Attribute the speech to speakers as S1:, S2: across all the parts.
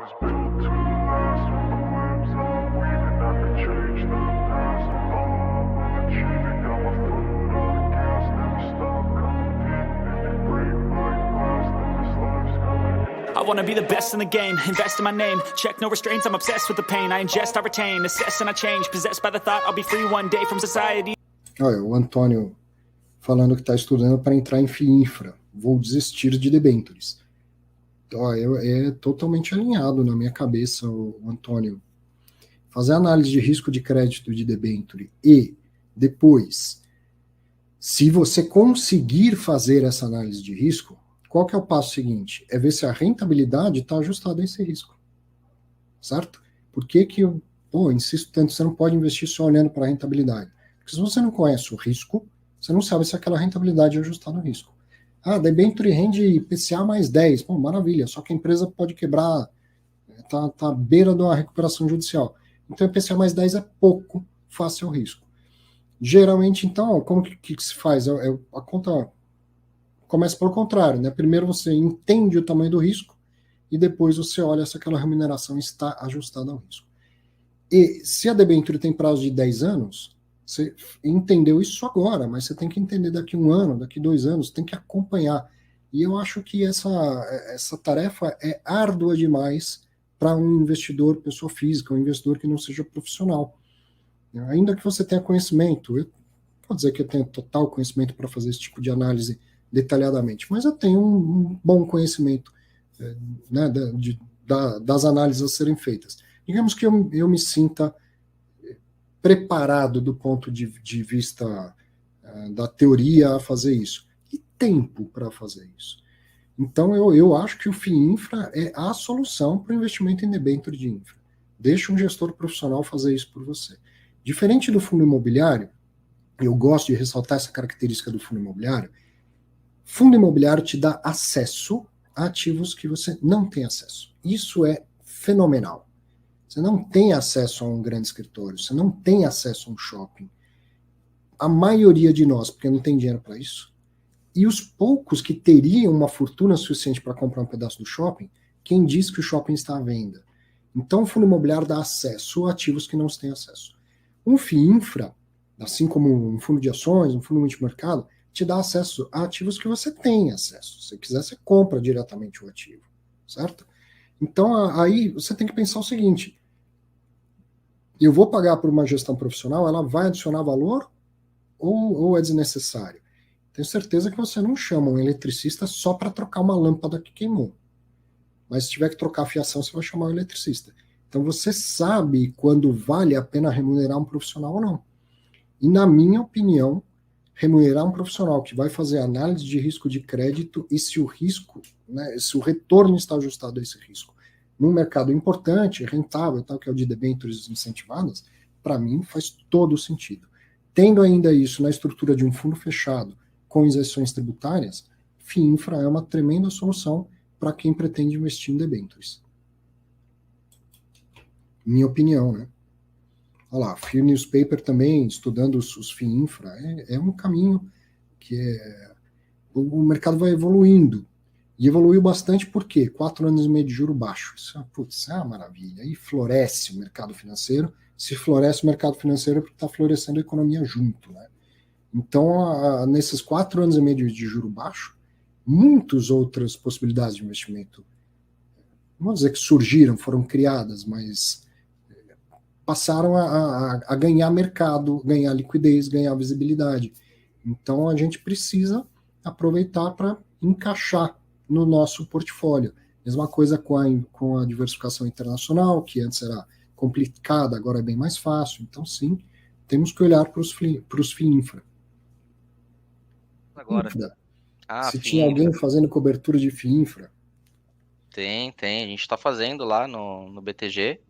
S1: I wanna be the best in the game, invest in my name, check no restraints, I'm obsessed with the pain, I ingest, I retain, assess and I change, possessed by the thought I'll be free one day from society.
S2: Olha, o Antônio falando que está estudando para entrar em FIINFRA, vou desistir de debêntures. É totalmente alinhado na minha cabeça, o Antônio. Fazer análise de risco de crédito de debênture e depois, se você conseguir fazer essa análise de risco, qual que é o passo seguinte? É ver se a rentabilidade está ajustada a esse risco. Certo? Por que eu insisto tanto, você não pode investir só olhando para a rentabilidade? Porque se você não conhece o risco, você não sabe se aquela rentabilidade é ajustada ao risco. Debênture rende IPCA mais 10. Pô, maravilha, só que a empresa pode quebrar, tá à beira de uma recuperação judicial. Então, IPCA mais 10 é pouco face ao risco. Geralmente, então, como que se faz? A conta começa pelo contrário, né? Primeiro você entende o tamanho do risco e depois você olha se aquela remuneração está ajustada ao risco. E se a debênture tem prazo de 10 anos, você entendeu isso agora, mas você tem que entender daqui 1 ano, daqui 2 anos, tem que acompanhar. E eu acho que essa tarefa é árdua demais para um investidor, pessoa física, um investidor que não seja profissional. Ainda que você tenha conhecimento, eu vou dizer que eu tenho total conhecimento para fazer esse tipo de análise detalhadamente, mas eu tenho um bom conhecimento, né, das análises a serem feitas. Digamos que eu me sinta preparado do ponto de vista da teoria a fazer isso. E tempo para fazer isso. Então eu acho que o FIINFRA é a solução para o investimento em debênture de infra. Deixa um gestor profissional fazer isso por você. Diferente do fundo imobiliário, eu gosto de ressaltar essa característica do fundo imobiliário. Fundo imobiliário te dá acesso a ativos que você não tem acesso. Isso é fenomenal. Você não tem acesso a um grande escritório, você não tem acesso a um shopping. A maioria de nós, porque não tem dinheiro para isso, e os poucos que teriam uma fortuna suficiente para comprar um pedaço do shopping, quem diz que o shopping está à venda? Então o fundo imobiliário dá acesso a ativos que não se tem acesso. Um FIINFRA, assim como um fundo de ações, um fundo multimercado, te dá acesso a ativos que você tem acesso. Se você quiser, você compra diretamente o ativo, certo? Então, aí você tem que pensar o seguinte: eu vou pagar por uma gestão profissional, ela vai adicionar valor ou é desnecessário? Tenho certeza que você não chama um eletricista só para trocar uma lâmpada que queimou. Mas se tiver que trocar a fiação, você vai chamar o eletricista. Então você sabe quando vale a pena remunerar um profissional ou não. E na minha opinião, remunerar um profissional que vai fazer análise de risco de crédito e se o risco, né, se o retorno está ajustado a esse risco, num mercado importante, rentável, tal, que é o de debêntures incentivadas, para mim faz todo sentido. Tendo ainda isso na estrutura de um fundo fechado, com isenções tributárias, FIINFRA é uma tremenda solução para quem pretende investir em debêntures. Minha opinião, né? Olha lá, Fear Newspaper também, estudando os FIINFRA, é um caminho que o mercado vai evoluindo. E evoluiu bastante por quê? 4 anos e meio de juro baixo. Isso é uma maravilha. Aí floresce o mercado financeiro. Se floresce o mercado financeiro é porque está florescendo a economia junto, né? Então, nesses 4 anos e meio de juro baixo, muitas outras possibilidades de investimento, não vou dizer que surgiram, foram criadas, mas passaram a ganhar mercado, ganhar liquidez, ganhar visibilidade. Então, a gente precisa aproveitar para encaixar no nosso portfólio. Mesma coisa com a diversificação internacional, que antes era complicada, agora é bem mais fácil. Então, sim, temos que olhar para os FIINFRA.
S3: Agora.
S2: Se tinha alguém fazendo cobertura de FIINFRA.
S3: Tem. A gente está fazendo lá no BTG.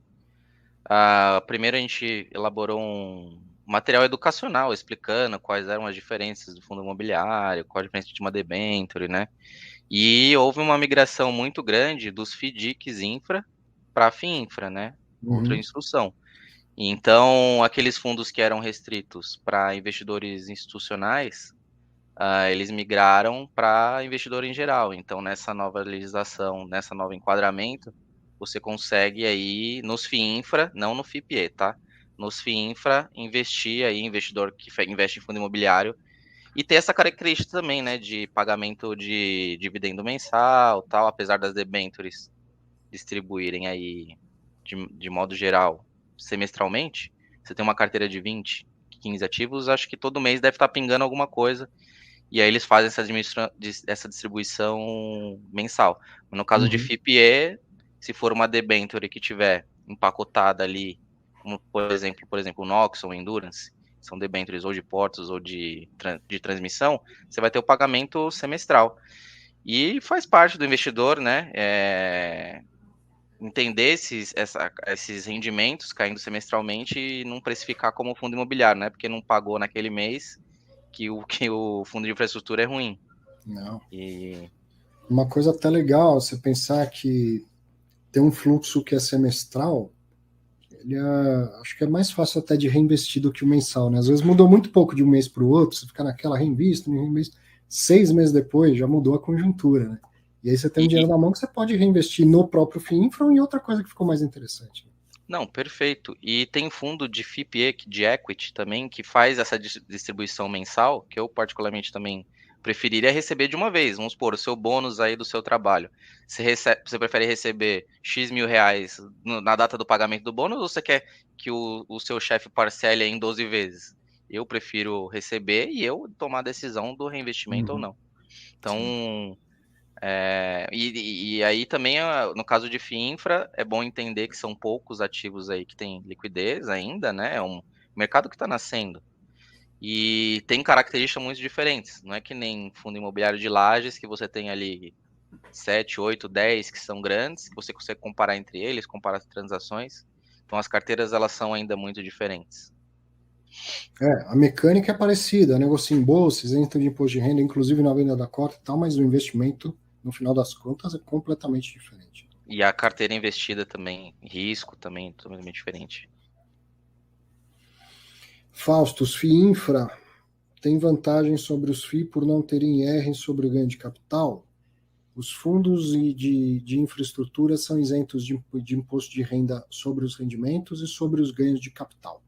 S3: Primeiro a gente elaborou um material educacional explicando quais eram as diferenças do fundo imobiliário, qual a diferença de uma debênture, né? E houve uma migração muito grande dos FDICs infra para FIINFRA, né? Outra instrução. Então, aqueles fundos que eram restritos para investidores institucionais, eles migraram para investidor em geral. Então, nessa nova legislação, nessa nova enquadramento, você consegue aí nos FII Infra, não no FIPE, tá? Nos FII Infra, investir aí, investidor que investe em fundo imobiliário, e ter essa característica também, né, de pagamento de dividendo mensal, tal, apesar das debentures distribuírem aí de modo geral semestralmente. Você tem uma carteira de 20, 15 ativos, acho que todo mês deve estar pingando alguma coisa, e aí eles fazem essa distribuição mensal. No caso de FIPE, se for uma debenture que tiver empacotada ali, como por exemplo o Nox ou Endurance, são debentures ou de portos ou de transmissão, você vai ter o pagamento semestral. E faz parte do investidor, né, entender esses rendimentos caindo semestralmente e não precificar como fundo imobiliário, né, porque não pagou naquele mês que o fundo de infraestrutura é ruim.
S2: Não.
S3: E
S2: Uma coisa até legal, você pensar que tem um fluxo que é semestral, acho que é mais fácil até de reinvestir do que o mensal, né? Às vezes mudou muito pouco de um mês para o outro, você fica naquela reinvisto, 6 meses depois já mudou a conjuntura, né? E aí você tem um dinheiro na mão que você pode reinvestir no próprio FII Infra ou em outra coisa que ficou mais interessante.
S3: Não, perfeito. E tem fundo de FIPE, de equity também, que faz essa distribuição mensal, que eu particularmente também preferiria receber de uma vez. Vamos supor, o seu bônus aí do seu trabalho. Você prefere receber X mil reais na data do pagamento do bônus ou você quer que o seu chefe parcele em 12 vezes? Eu prefiro receber e eu tomar a decisão do reinvestimento ou não. Então, e aí também, no caso de FII Infra, é bom entender que são poucos ativos aí que tem liquidez ainda, né? É um mercado que está nascendo. E tem características muito diferentes. Não é que nem fundo imobiliário de lajes, que você tem ali 7, 8, 10 que são grandes, que você consegue comparar entre eles, comparar as transações. Então as carteiras, elas são ainda muito diferentes.
S2: A mecânica é parecida, negocia em bolsa, isento de imposto de renda, inclusive na venda da cota e tal, mas o investimento, no final das contas, é completamente diferente.
S3: E a carteira investida também, risco também, totalmente diferente.
S2: Fausto, os FII Infra tem vantagem sobre os FII por não terem IR sobre o ganho de capital? Os fundos de infraestrutura são isentos de imposto de renda sobre os rendimentos e sobre os ganhos de capital.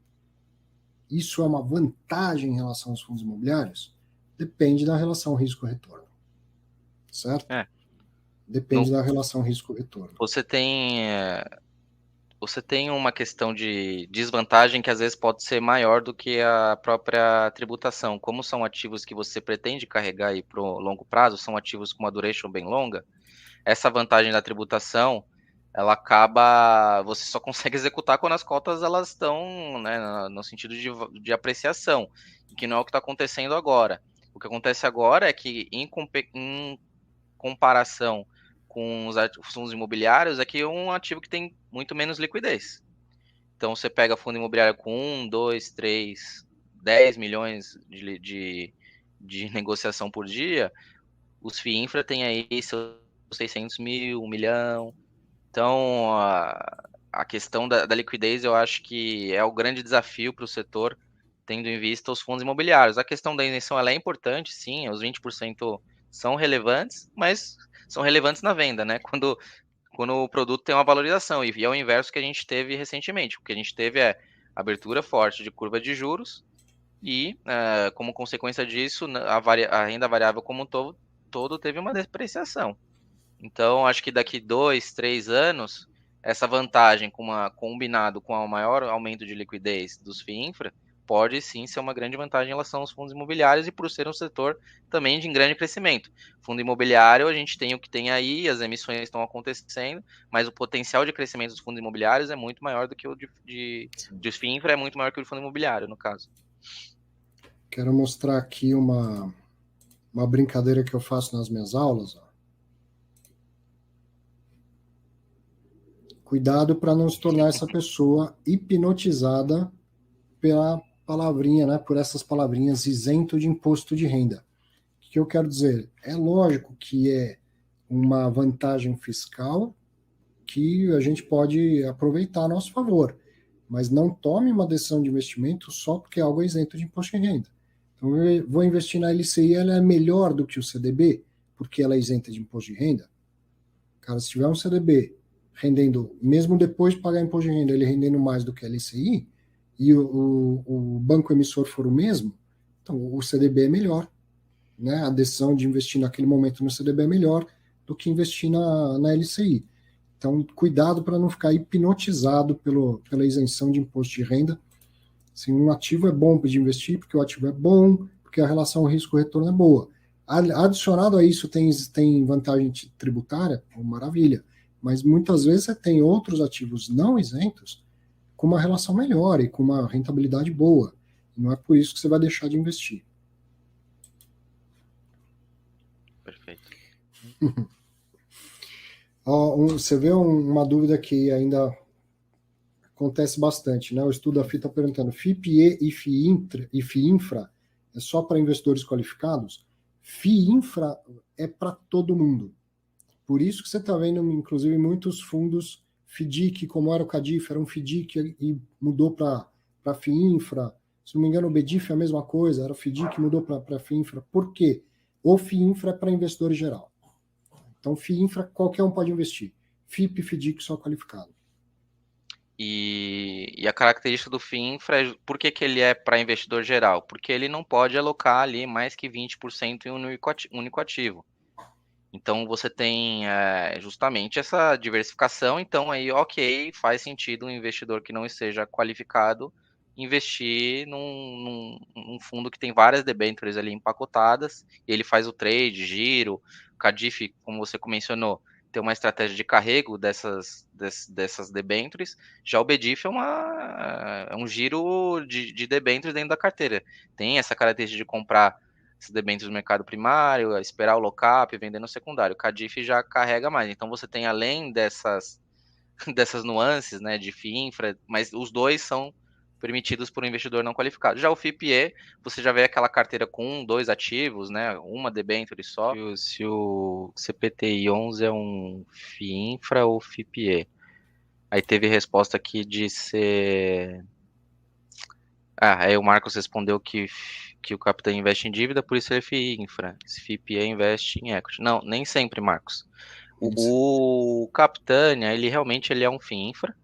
S2: Isso é uma vantagem em relação aos fundos imobiliários? Depende da relação risco-retorno. Certo? Depende da relação risco-retorno.
S3: Você tem uma questão de desvantagem que às vezes pode ser maior do que a própria tributação. Como são ativos que você pretende carregar aí para o longo prazo, são ativos com uma duration bem longa, essa vantagem da tributação, ela acaba, você só consegue executar quando as cotas elas estão, né, no sentido de apreciação, que não é o que está acontecendo agora. O que acontece agora é que em comparação com os fundos imobiliários, é que é um ativo que tem muito menos liquidez. Então, você pega fundo imobiliário com 1, 2, 3, 10 milhões de negociação por dia, os FII Infra tem aí seus 600 mil, 1 milhão. Então, a questão da liquidez, eu acho que é o grande desafio para o setor, tendo em vista os fundos imobiliários. A questão da isenção ela é importante, sim, os 20% são relevantes, mas são relevantes na venda, né? Quando o produto tem uma valorização, e é o inverso que a gente teve recentemente. O que a gente teve é abertura forte de curva de juros e, como consequência disso, a renda variável como um todo teve uma depreciação. Então, acho que daqui 2, 3 anos, essa vantagem combinado com o maior aumento de liquidez dos FII Infra, pode sim ser uma grande vantagem em relação aos fundos imobiliários e por ser um setor também de grande crescimento. Fundo imobiliário, a gente tem o que tem aí, as emissões estão acontecendo, mas o potencial de crescimento dos fundos imobiliários é muito maior do que o de FII Infra, é muito maior que o de fundo imobiliário, no caso.
S2: Quero mostrar aqui uma brincadeira que eu faço nas minhas aulas. Cuidado para não se tornar essa pessoa hipnotizada pela palavrinha, né, por essas palavrinhas isento de imposto de renda. O que eu quero dizer? É lógico que é uma vantagem fiscal que a gente pode aproveitar a nosso favor, mas não tome uma decisão de investimento só porque algo é isento de imposto de renda. Então, eu vou investir na LCI, ela é melhor do que o CDB, porque ela é isenta de imposto de renda? Cara, se tiver um CDB rendendo, mesmo depois de pagar imposto de renda, ele rendendo mais do que a LCI, e o banco emissor for o mesmo, então o CDB é melhor. Né? A decisão de investir naquele momento no CDB é melhor do que investir na LCI. Então, cuidado para não ficar hipnotizado pela isenção de imposto de renda. Assim, um ativo é bom de investir, porque o ativo é bom, porque a relação risco-retorno é boa. Adicionado a isso, tem vantagem tributária, maravilha. Mas muitas vezes você tem outros ativos não isentos com uma relação melhor e com uma rentabilidade boa. E não é por isso que você vai deixar de investir.
S3: Perfeito.
S2: Você vê uma dúvida que ainda acontece bastante, né? O estudo da FI está perguntando: FIPE e FIINFRA é só para investidores qualificados? FIINFRA é para todo mundo. Por isso que você está vendo, inclusive, muitos fundos FDIC, como era o CADIF, era um FDIC e mudou para FIINFRA. Se não me engano, o BDIF é a mesma coisa, era o FDIC e mudou para FIINFRA. Por quê? O FIINFRA é para investidor geral. Então, FIINFRA, qualquer um pode investir. FIP e FDIC só qualificado.
S3: E a característica do FIINFRA, por que ele é para investidor geral? Porque ele não pode alocar ali mais que 20% em um único ativo. Então, você tem justamente essa diversificação. Então, aí, ok, faz sentido um investidor que não esteja qualificado investir num fundo que tem várias debêntures ali empacotadas, e ele faz o trade, giro. O CADIF, como você mencionou, tem uma estratégia de carrego dessas debêntures. Já o BDIF é um giro de debêntures dentro da carteira. Tem essa característica de comprar esses debêntures no mercado primário, esperar o lock-up, vender no secundário. O CADIF já carrega mais. Então você tem, além dessas nuances, né, de FIINFRA, mas os dois são permitidos por um investidor não qualificado. Já o FIPE, você já vê aquela carteira com 2 ativos, né, uma debênture só. Se o CPTI 11 é um FIINFRA ou FIPE. Aí teve resposta aqui de ser... aí o Marcos respondeu que o Capitã investe em dívida, por isso ele é FIINFRA. Esse FIPE investe em equity. Não, nem sempre, Marcos. O Capitânia, ele realmente é um FIINFRA.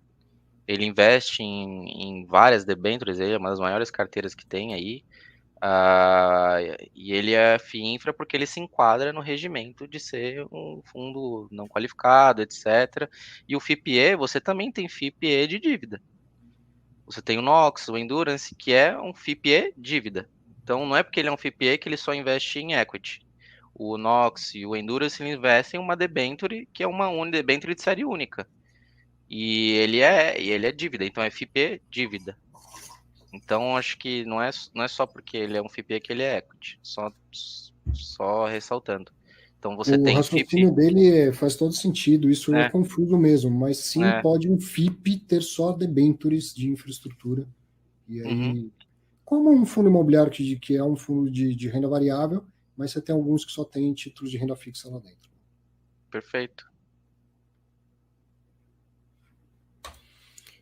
S3: Ele investe em várias debêntures, ele é uma das maiores carteiras que tem aí. E ele é FIINFRA porque ele se enquadra no regimento de ser um fundo não qualificado, etc. E o FIPE, você também tem FIPE de dívida. Você tem o NOX, o Endurance, que é um FIPE dívida. Então, não é porque ele é um FIPE que ele só investe em equity. O NOX e o Endurance investem em uma debenture que é uma debenture de série única. E ele é dívida, então é FIPE dívida. Então, acho que não é só porque ele é um FIPE que ele é equity. Só ressaltando. Então, você tem FIPE... O
S2: raciocínio dele faz todo sentido, isso é confuso mesmo, mas sim pode um FIPE ter só debêntures de infraestrutura. E aí, como um fundo imobiliário que é um fundo de renda variável, mas você tem alguns que só tem títulos de renda fixa lá dentro.
S3: Perfeito.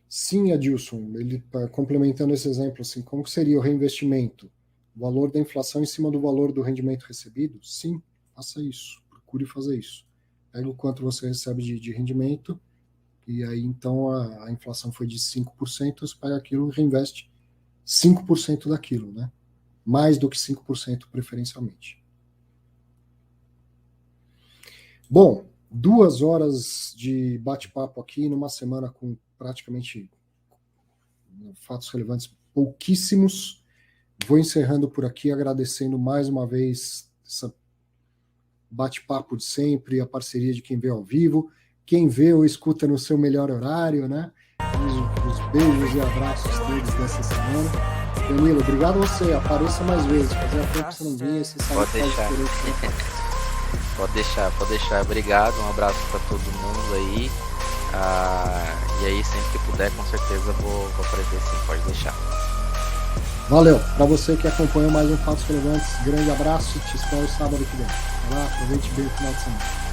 S2: Sim, Adilson, ele complementando esse exemplo, assim, como que seria o reinvestimento? O valor da inflação em cima do valor do rendimento recebido? Sim, faça isso, procure fazer isso. Pega o quanto você recebe de rendimento, e aí então a inflação foi de 5%, você pega aquilo e reinveste 5% daquilo, né? Mais do que 5% preferencialmente. Bom, 2 horas de bate-papo aqui numa semana com praticamente fatos relevantes pouquíssimos. Vou encerrando por aqui, agradecendo mais uma vez essa bate-papo de sempre, a parceria de quem vê ao vivo, quem vê ou escuta no seu melhor horário, né? Os beijos e abraços deles dessa semana. Danilo, obrigado a você, apareça mais vezes, fazia tempo que você não vinha, você sabe que faz diferença.
S3: Pode deixar, obrigado, um abraço para todo mundo aí. E aí, sempre que puder, com certeza vou aparecer sim, pode deixar.
S2: Valeu, para você que acompanhou mais um Fatos Relevantes, grande abraço, te espero sábado que vem. Vai lá, aproveite bem o final de semana.